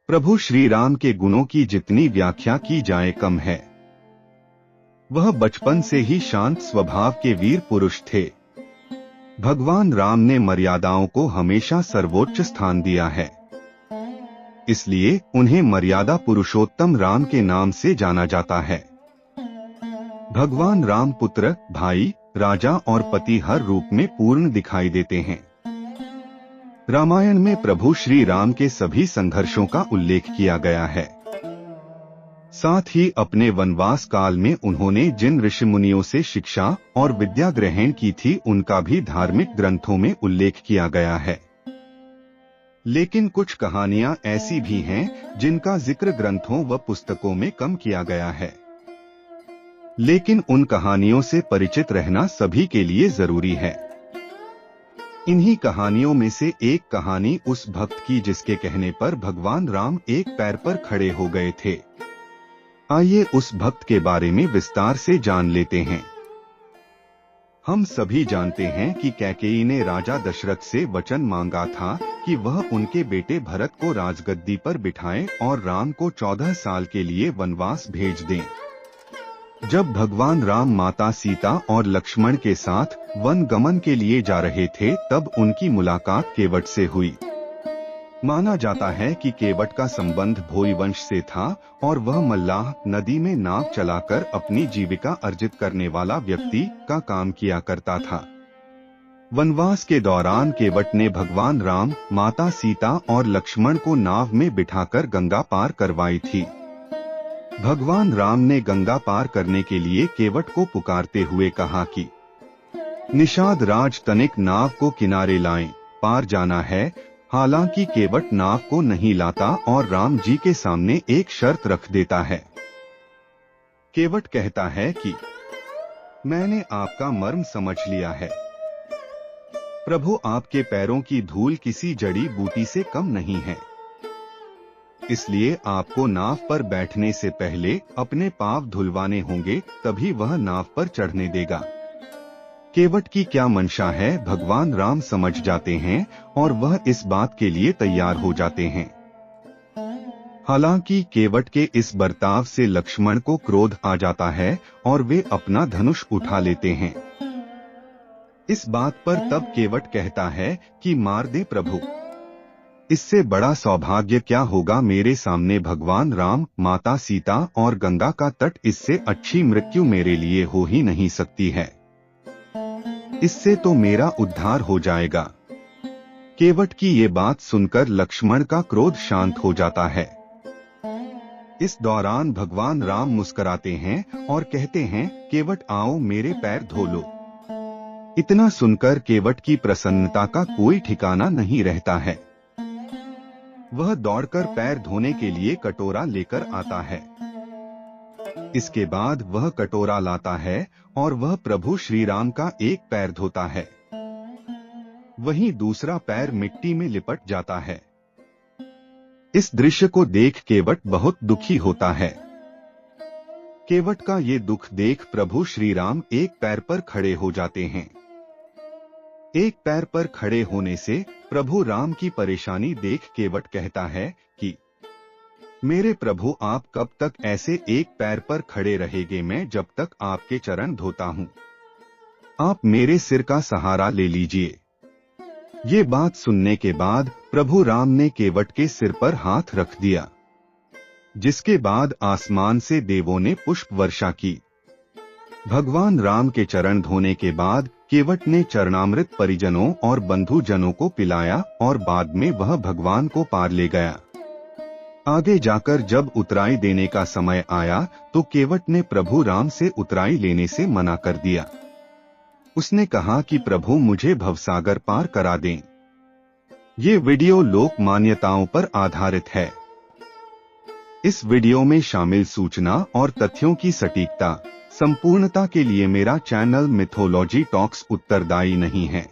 प्रभु श्री राम के गुणों की जितनी व्याख्या की जाए कम है। वह बचपन से ही शांत स्वभाव के वीर पुरुष थे। भगवान राम ने मर्यादाओं को हमेशा सर्वोच्च स्थान दिया है, इसलिए उन्हें मर्यादा पुरुषोत्तम राम के नाम से जाना जाता है। भगवान राम पुत्र, भाई, राजा और पति हर रूप में पूर्ण दिखाई देते हैं। रामायण में प्रभु श्री राम के सभी संघर्षों का उल्लेख किया गया है। साथ ही अपने वनवास काल में उन्होंने जिन ऋषि मुनियों से शिक्षा और विद्या ग्रहण की थी उनका भी धार्मिक ग्रंथों में उल्लेख किया गया है। लेकिन कुछ कहानियां ऐसी भी हैं जिनका जिक्र ग्रंथों व पुस्तकों में कम किया गया है, लेकिन उन कहानियों से परिचित रहना सभी के लिए जरूरी है। इन्हीं कहानियों में से एक कहानी उस भक्त की जिसके कहने पर भगवान राम एक पैर पर खड़े हो गए थे। आइए उस भक्त के बारे में विस्तार से जान लेते हैं। हम सभी जानते हैं कि कैकेयी ने राजा दशरथ से वचन मांगा था कि वह उनके बेटे भरत को राजगद्दी पर बिठाएं और राम को 14 साल के लिए वनवास भेज दें। जब भगवान राम माता सीता और लक्ष्मण के साथ वन गमन के लिए जा रहे थे तब उनकी मुलाकात केवट से हुई। माना जाता है कि केवट का संबंध भोई वंश से था और वह मल्लाह नदी में नाव चलाकर अपनी जीविका अर्जित करने वाला व्यक्ति का काम किया करता था। वनवास के दौरान केवट ने भगवान राम, माता सीता और लक्ष्मण को नाव में बिठाकर गंगा पार करवाई थी। भगवान राम ने गंगा पार करने के लिए केवट को पुकारते हुए कहा कि निषाद राज तनिक नाव को किनारे लाएं, पार जाना है। हालांकि केवट नाव को नहीं लाता और राम जी के सामने एक शर्त रख देता है। केवट कहता है कि मैंने आपका मर्म समझ लिया है। प्रभु, आपके पैरों की धूल किसी जड़ी बूटी से कम नहीं है, इसलिए आपको नाव पर बैठने से पहले अपने पांव धुलवाने होंगे, तभी वह नाव पर चढ़ने देगा। केवट की क्या मंशा है भगवान राम समझ जाते हैं और वह इस बात के लिए तैयार हो जाते हैं। हालांकि केवट के इस बर्ताव से लक्ष्मण को क्रोध आ जाता है और वे अपना धनुष उठा लेते हैं। इस बात पर तब केवट कहता है कि मार दे प्रभु, इससे बड़ा सौभाग्य क्या होगा मेरे सामने भगवान राम, माता सीता और गंगा का तट, इससे अच्छी मृत्यु मेरे लिए हो ही नहीं सकती है। इससे तो मेरा उद्धार हो जाएगा। केवट की ये बात सुनकर लक्ष्मण का क्रोध शांत हो जाता है। इस दौरान भगवान राम मुस्कुराते हैं और कहते हैं, केवट आओ मेरे पैर धो लो। इतना सुनकर केवट की प्रसन्नता का कोई ठिकाना नहीं रहता है। वह दौड़कर पैर धोने के लिए कटोरा लेकर आता है। इसके बाद वह कटोरा लाता है और वह प्रभु श्री राम का एक पैर धोता है। वहीं दूसरा पैर मिट्टी में लिपट जाता है। इस दृश्य को देख केवट बहुत दुखी होता है। केवट का ये दुख देख प्रभु श्री राम एक पैर पर खड़े हो जाते हैं। एक पैर पर खड़े होने से प्रभु राम की परेशानी देख केवट कहता है कि मेरे प्रभु, आप कब तक ऐसे एक पैर पर खड़े रहेंगे? मैं जब तक आपके चरण धोता हूँ, आप मेरे सिर का सहारा ले लीजिए। ये बात सुनने के बाद प्रभु राम ने केवट के सिर पर हाथ रख दिया, जिसके बाद आसमान से देवों ने पुष्प वर्षा की। भगवान राम के चरण धोने के बाद केवट ने चरणामृत परिजनों और बंधुजनों को पिलाया और बाद में वह भगवान को पार ले गया। आगे जाकर जब उतराई देने का समय आया तो केवट ने प्रभु राम से उतराई लेने से मना कर दिया। उसने कहा कि प्रभु, मुझे भवसागर पार करा दें। ये वीडियो लोक मान्यताओं पर आधारित है। इस वीडियो में शामिल सूचना और तथ्यों की सटीकता, संपूर्णता के लिए मेरा चैनल मिथोलॉजी टॉक्स उत्तरदायी नहीं है।